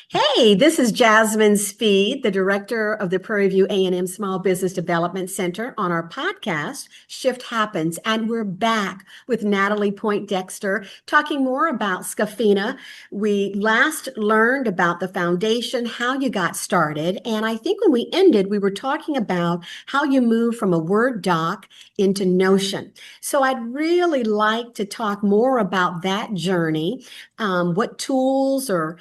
Hey, this is Jasmin Speed, the director of the Prairie View A&M Small Business Development Center on our podcast, Shift Happens. And we're back with Natalie Point Dexter talking more about Scafina. We last learned about the foundation, how you got started. And I think when we ended, we were talking about how you moved from a Word doc into Notion. So I'd really like to talk more about that journey. What tools or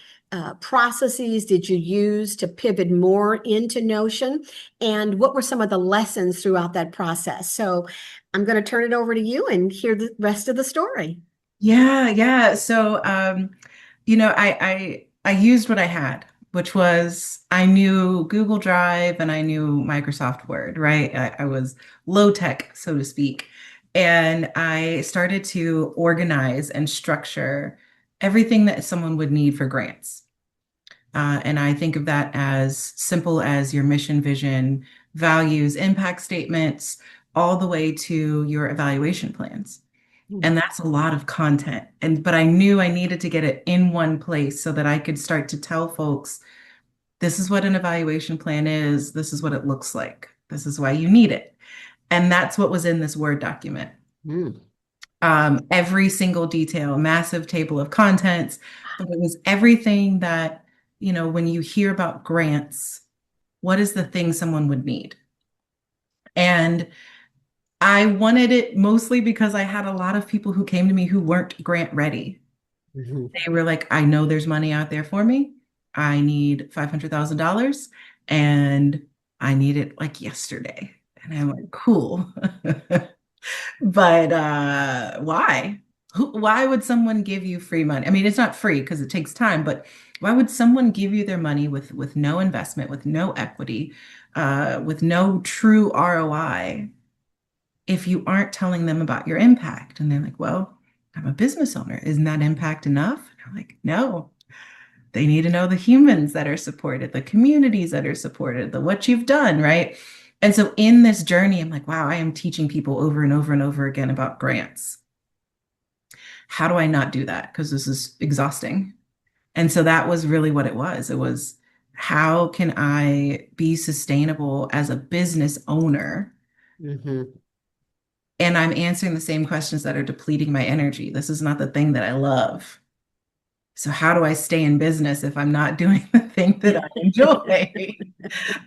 processes did you use to pivot more into Notion? And what were some of the lessons throughout that process? So I'm going to turn it over to you and hear the rest of the story. Yeah. I used what I had, which was I knew Google Drive and I knew Microsoft Word, right? I was low tech, so to speak. And I started to organize and structure everything that someone would need for grants. And I think of that as simple as your mission, vision, values, impact statements, all the way to your evaluation plans. And that's a lot of content. But I knew I needed to get it in one place so that I could start to tell folks, this is what an evaluation plan is, this is what it looks like, this is why you need it. And that's what was in this Word document. Mm. Every single detail, massive table of contents, but it was everything that, when you hear about grants, what is the thing someone would need? And I wanted it mostly because I had a lot of people who came to me who weren't grant ready. Mhm. They were like, I know there's money out there for me. I need $500,000 and I need it like yesterday. And I'm like, cool. But why? Why would someone give you free money? I mean, it's not free because it takes time, but why would someone give you their money with no investment, with no equity, with no true ROI if you aren't telling them about your impact? And they're like, well, I'm a business owner. Isn't that impact enough? And I'm like, no. They need to know the humans that are supported, the communities that are supported, the what you've done, right? And so in this journey, I'm like, wow, I am teaching people over and over and over again about grants. How do I not do that? Because this is exhausting. And so that was really what it was. It was, how can I be sustainable as a business owner? Mhm. And I'm answering the same questions that are depleting my energy. This is not the thing that I love. So how do I stay in business if I'm not doing the thing that I enjoy?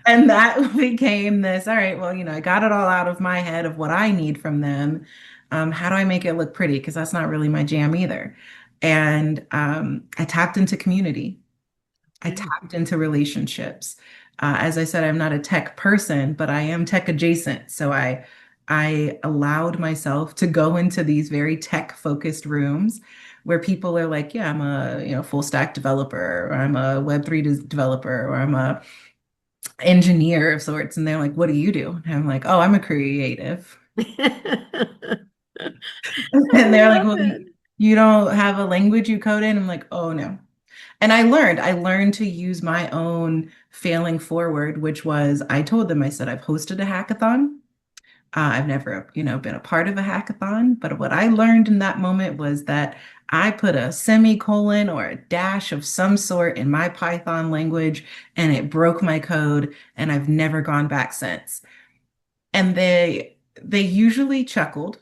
And that became this, all right, well, I got it all out of my head of what I need from them. How do I make it look pretty? Because that's not really my jam either. And I tapped into community. I tapped into relationships. As I said, I'm not a tech person, but I am tech adjacent. So I allowed myself to go into these very tech focused rooms where people are like, yeah, I'm a full stack developer, or I'm a Web3 developer, or I'm a engineer of sorts. And they're like, what do you do? And I'm like, oh, I'm a creative. I And they're like, love well, it. you don't have a language you code in? I'm like, oh no. And I learned to use my own failing forward, which was I told them, I said, I've hosted a hackathon. I've never, been a part of a hackathon, but what I learned in that moment was that I put a semicolon or a dash of some sort in my Python language and it broke my code and I've never gone back since. And they usually chuckled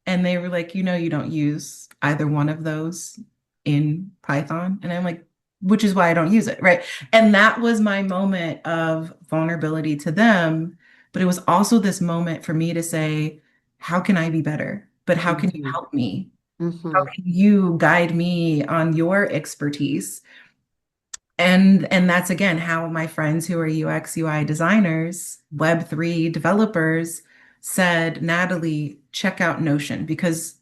and they were like, you don't use either one of those in Python. And I'm like, which is why I don't use it, right? And that was my moment of vulnerability to them. But it was also this moment for me to say, how can I be better? But how can you Mhm. help me? How Mhm. can you guide me on your expertise? And that's again how my friends who are UX, UI designers, Web3 developers said, Natalie, check out Notion because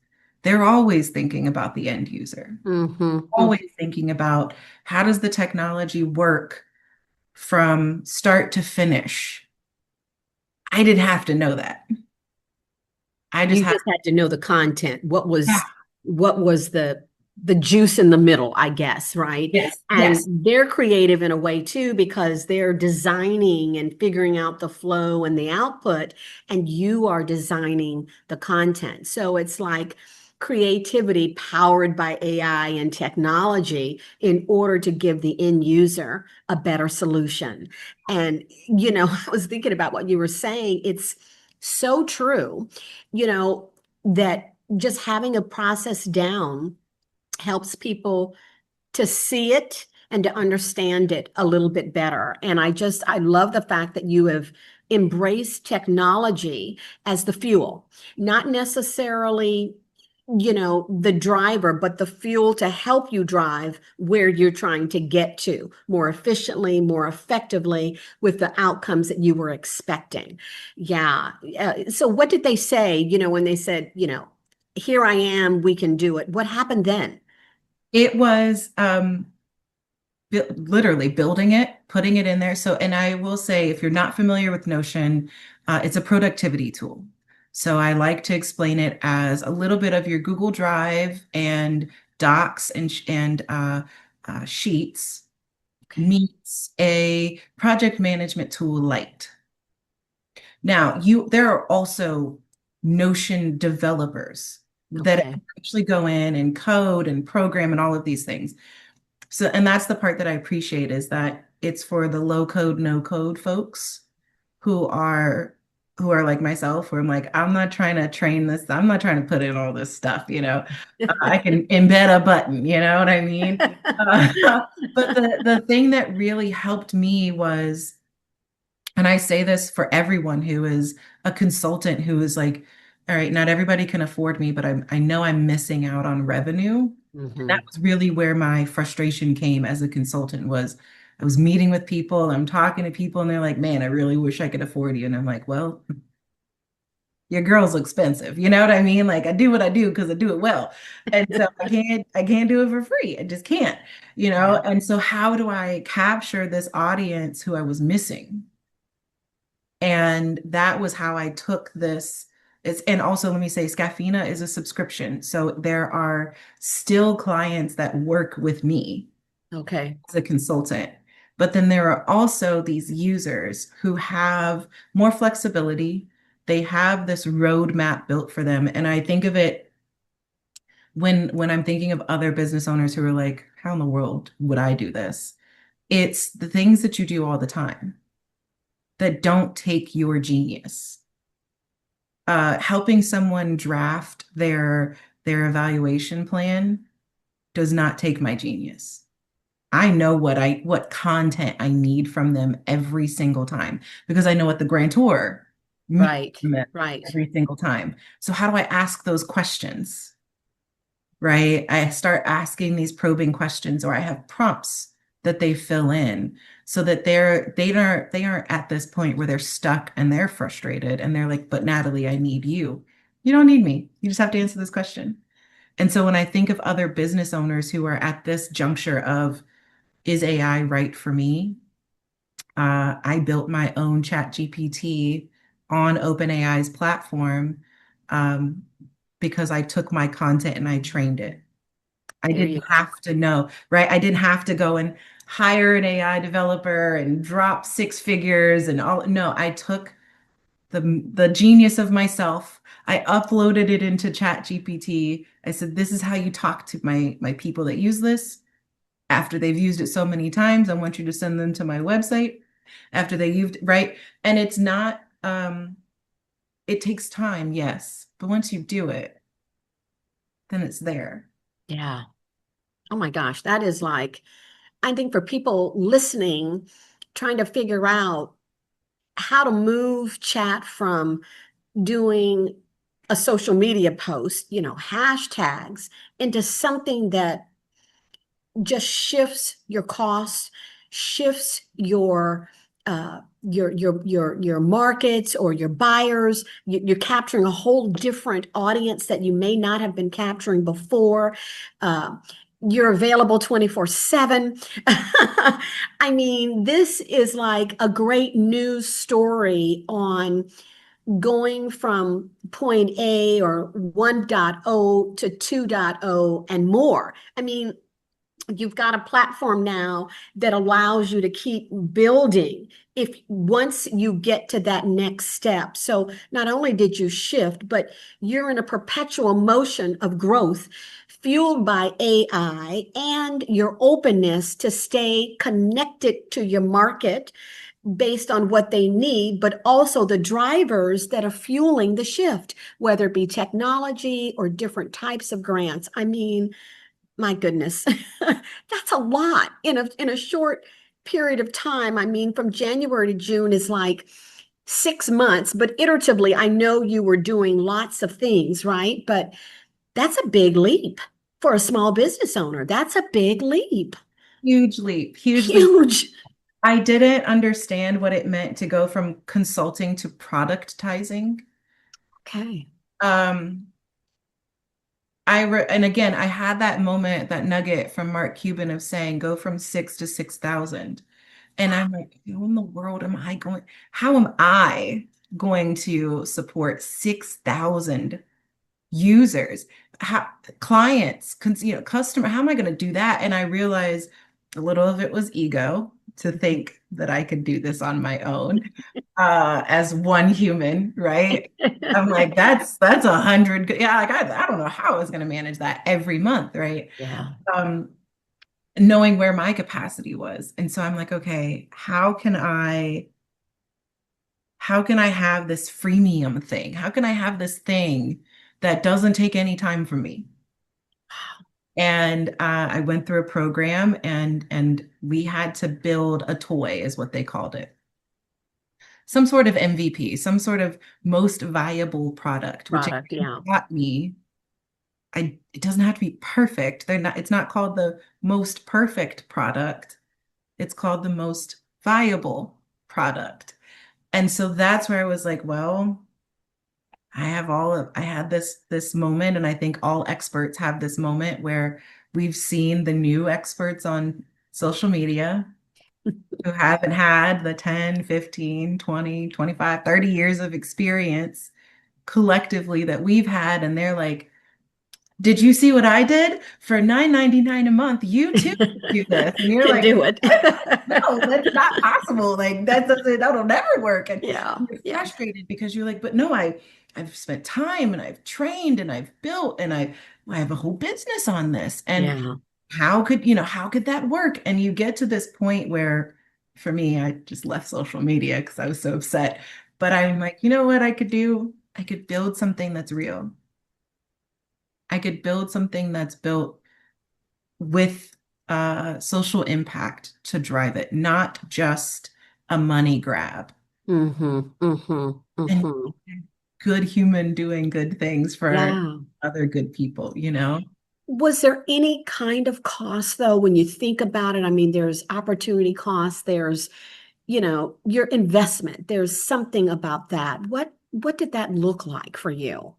they're always thinking about the end user, Mhm. always thinking about how does the technology work from start to finish. I didn't have to know that. I just You had, just had to know the content. What yeah, was the juice in the middle, I guess, right? yes, And yes. they're creative in a way too because they're designing and figuring out the flow and the output, and you are designing the content. So it's like creativity powered by AI and technology in order to give the end user a better solution. And, I was thinking about what you were saying. It's so true, that just having a process down helps people to see it and to understand it a little bit better. And I love the fact that you have embraced technology as the fuel, not necessarily, the driver, but the fuel to help you drive where you're trying to get to more efficiently, more effectively with the outcomes that you were expecting. Yeah. So what did they say, when they said, here I am, we can do it? What happened then? It was literally building it, putting it in there. So, and I will say, if you're not familiar with Notion, it's a productivity tool. So I like to explain it as a little bit of your Google Drive and Docs and Sheets Okay. meets a project management tool light. Now, there are also Notion developers that Okay. actually go in and code and program and all of these things. So, and that's the part that I appreciate is that it's for the low code, no code folks who are who are like myself, where I'm like, I'm not trying to train this, I'm not trying to put in all this stuff, I can embed a button, you know what I mean? Uh, but the thing that really helped me was, and I say this for everyone who is a consultant who is like, all right, not everybody can afford me, but I know I'm missing out on revenue. That Hmm. was really where my frustration came as a consultant was I was meeting with people, I'm talking to people, and they're like, man, I really wish I could afford you. And I'm like, well, your girl's expensive. You know what I mean? Like I do what I do because I do it well. And so I can't do it for free. I just can't. Yeah. And so how do I capture this audience who I was missing? And that was how I took this. And also let me say, Scafina is a subscription. So there are still clients that work with me Okay. as a consultant. But then there are also these users who have more flexibility. They have this roadmap built for them. And I think of it when I'm thinking of other business owners who are like, how in the world would I do this? It's the things that you do all the time that don't take your genius. Helping someone draft their evaluation plan does not take my genius. I know what content I need from them every single time because I know what the grantor needs Right. from them Right. every single time. So how do I ask those questions? Right? I start asking these probing questions or I have prompts that they fill in so that they aren't at this point where they're stuck and they're frustrated and they're like, but Natalie, I need you. You don't need me. You just have to answer this question. And so when I think of other business owners who are at this juncture of, is AI right for me? I built my own chat GPT on OpenAI's platform um, because I took my content and I trained it. I There didn't you go. have to know, right? I didn't have to go and hire an AI developer and drop six figures and all. No, I took the genius of myself. I uploaded it into Chat GPT. I said, this is how you talk to my people that use this. After they've used it so many times, I want you to send them to my website after they used it, right? And it's not, it takes time, yes, but once you do it, then it's there. Yeah. Oh my gosh. That is like, I think for people listening, trying to figure out how to move chat from doing a social media post, hashtags into something that just shifts your costs, shifts your markets or your buyers. You're capturing a whole different audience that you may not have been capturing before. Uh, you're available 24/7. I mean, this is like a great news story on going from point A or 1.0 to 2.0 and more. I mean, you've got a platform now that allows you to keep building if once you get to that next step. So not only did you shift, but you're in a perpetual motion of growth fueled by AI and your openness to stay connected to your market based on what they need, but also the drivers that are fueling the shift, whether it be technology or different types of grants. I mean, my goodness, that's a lot in a short period of time. I mean, from January to June is like 6 months, but iteratively, I know you were doing lots of things, right? But that's a big leap for a small business owner. That's a big leap. Huge leap, huge leap. Huge. I didn't understand what it meant to go from consulting to productizing. Okay. Um, and again, I had that moment, that nugget from Mark Cuban of saying, go from 6 to 6,000. And I'm like, how in the world am I going, how am I going to support 6,000 users, how, clients, customer, how am I going to do that? And I realized a little of it was ego to think that I could do this on my own as one human, right? I'm like, that's 100. Yeah, like I don't know how I was going to manage that every month, right? Yeah. Um, Knowing where my capacity was. And so I'm like, okay, how can I have this freemium thing? How can I have this thing that doesn't take any time from me? And I went through a program and we had to build a toy, is what they called it. Some sort of MVP, some sort of most viable product, which Product. Yeah. taught me it doesn't have to be perfect. It's not called the most perfect product. It's called the most viable product. And so that's where I was like, well, I had this moment, and I think all experts have this moment where we've seen the new experts on social media who haven't had the 10, 15, 20, 25, 30 years of experience collectively that we've had. And they're like, did you see what I did? For $9.99 a month, you too do this. And you're Can like, do it. what? No, that's not possible. Like that'll never work. And Yeah. you're Yeah. frustrated because you're like, but no, I've spent time and I've trained and I've built and I have a whole business on this. And Yeah. how could that work? And you get to this point where for me, I just left social media because I was so upset. But I'm like, you know what I could do? I could build something that's real. I could build something that's built with social impact to drive it, not just a money grab. Mm-hmm. Mm-hmm. And Mm-hmm. good human doing good things for Yeah. other good people, you know? Was there any kind of cost though when you think about it? I mean, there's opportunity cost, there's, your investment. There's something about that. What did that look like for you?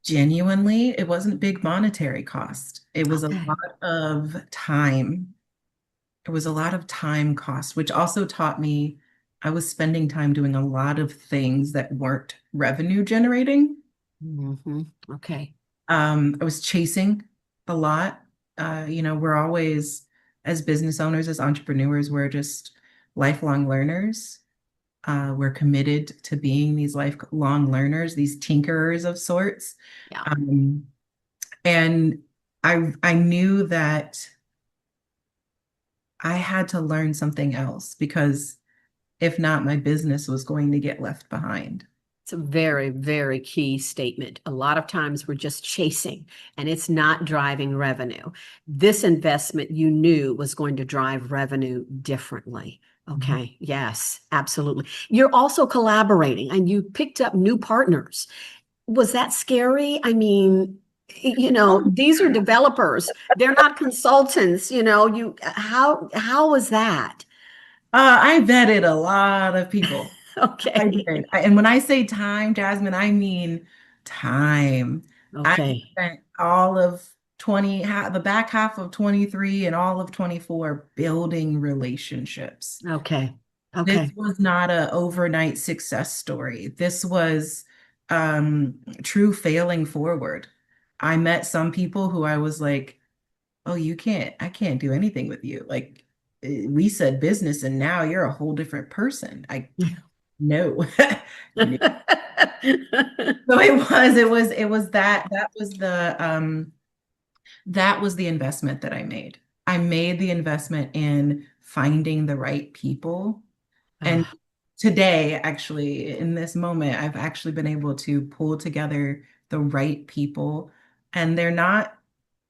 Genuinely, it wasn't big monetary cost. It was a Okay. lot of time. It was a lot of time cost, which also taught me I was spending time doing a lot of things that weren't revenue generating. Hmm. Okay. I was chasing a lot. We're always, as business owners, as entrepreneurs, we're just lifelong learners. We're committed to being these lifelong learners, these tinkerers of sorts. Yeah. Um, and I knew that I had to learn something else because if not, my business was going to get left behind. It's a very, very key statement. A lot of times we're just chasing and it's not driving revenue. This investment you knew was going to drive revenue differently. Mhm. Okay. Yes, absolutely. You're also collaborating and you picked up new partners. Was that scary? I mean, these are developers. They're not consultants, how was that? I vetted a lot of people. I Okay. did. And when I say time, Jasmine, I mean time. I Okay. spent all of the back half of 23 and all of 24 building relationships. Okay. This Okay. was not a overnight success story. This was true failing forward. I met some people who I was like, oh, I can't do anything with you. Like we said business and now you're a whole different person. I no. No. So it was that was the investment that I made. I made the investment in finding the right people. And Ah, today, actually, in this moment, I've actually been able to pull together the right people, and they're not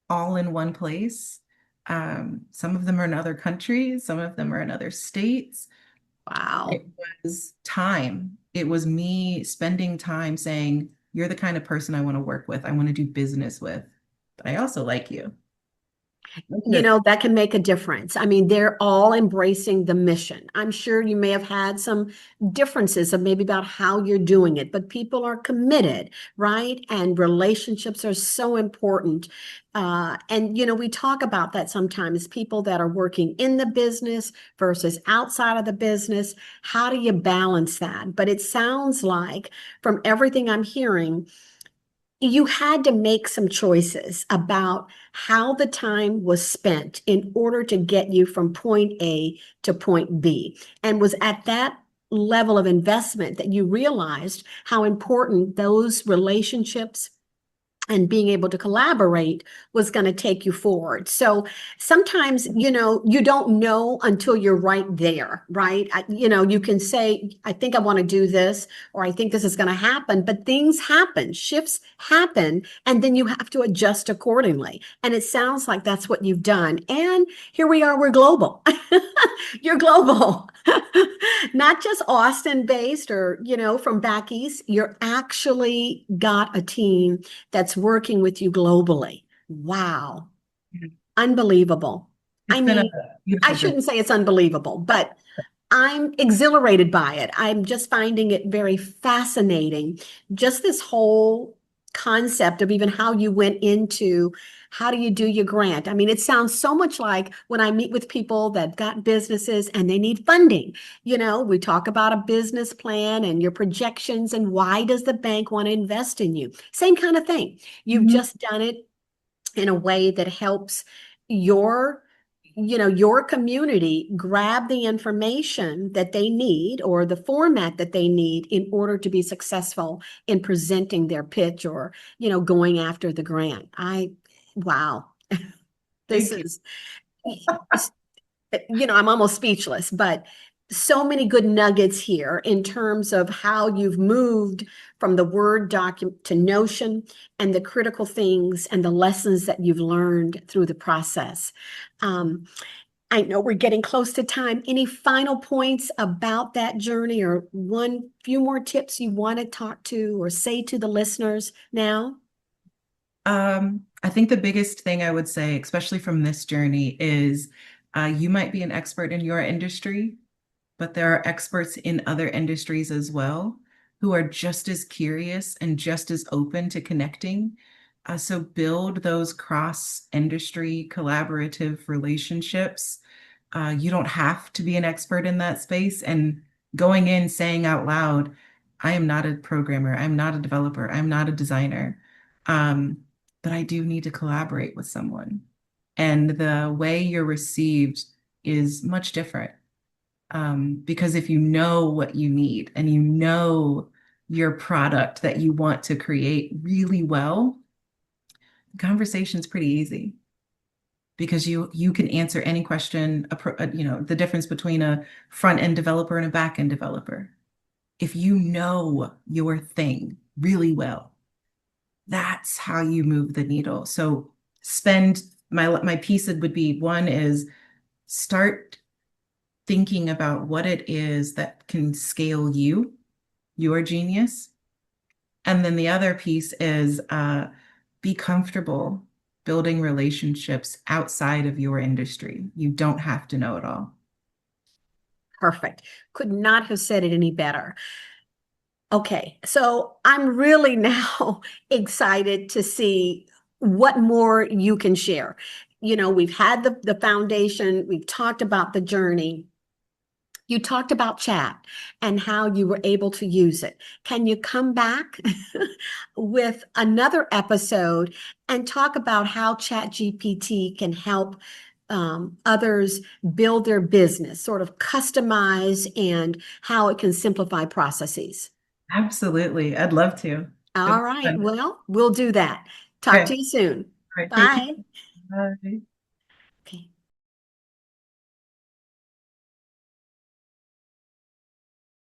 all in one place. Some of them are in other countries, some of them are in other states. wow. It was time. It was me spending time saying, you're the kind of person I want to work with. I want to do business with, but I also like you. You know, that can make a difference. I mean, they're all embracing the mission. I'm sure you may have had some differences of maybe about how you're doing it, but people are committed, right? And relationships are so important. And, you know, we talk about that sometimes, people that are working in the business versus outside of the business. How do you balance that? But it sounds like from everything I'm hearing, you had to make some choices about how the time was spent in order to get you from point A to point B. And was at that level of investment that you realized how important those relationships and being able to collaborate was going to take you forward. So sometimes, you know, you don't know until you're right there, right? You know, you can say, I think I want to do this, or I think this is going to happen, but things happen, shifts happen, and then you have to adjust accordingly. And it sounds like that's what you've done. And here we are, we're global. You're global. Not just Austin based or, you know, from back east. You're actually got a team that's working with you globally. Wow. Unbelievable. I It's been a mean, I beautiful journey. shouldn't say it's unbelievable, but I'm exhilarated by it. I'm just finding it very fascinating. Just this whole concept of even how you went into how do you do your grant? I mean, it sounds so much like when I meet with people that got businesses and they need funding. You know, we talk about a business plan and your projections and why does the bank want to invest in you? Same kind of thing. You've Mhm. just done it in a way that helps your your community grab the information that they need or the format that they need in order to be successful in presenting their pitch or going after the grant. Wow. This Thank you. is I'm almost speechless, but so many good nuggets here in terms of how you've moved from the Word document to Notion and the critical things and the lessons that you've learned through the process. Um, I know we're getting close to time. Any final points about that journey or one few more tips you want to talk to or say to the listeners now? I think the biggest thing I would say, especially from this journey, is you might be an expert in your industry, but there are experts in other industries as well who are just as curious and just as open to connecting. So build those cross-industry collaborative relationships. You don't have to be an expert in that space. And going in saying out loud, I am not a programmer, I'm not a developer, I'm not a designer, but I do need to collaborate with someone. And the way you're received is much different. Because if you know what you need and you know your product that you want to create really well, the conversation's pretty easy because you can answer any question, the difference between a front end developer and a back end developer. If you know your thing really well, that's how you move the needle. So spend my piece would be one is start thinking about what it is that can scale your genius. And then the other piece is be comfortable building relationships outside of your industry. You don't have to know it all. Perfect. Could not have said it any better. Okay, so I'm really now excited to see what more you can share. We've had the foundation, we've talked about the journey. You talked about chat and how you were able to use it. Can you come back with another episode and talk about how ChatGPT can help others build their business, sort of customize, and how it can simplify processes? Absolutely. I'd love to. It'd All be right. fun. Well, we'll do that. Talk Okay. to you soon. All right. Take care. Bye. Bye.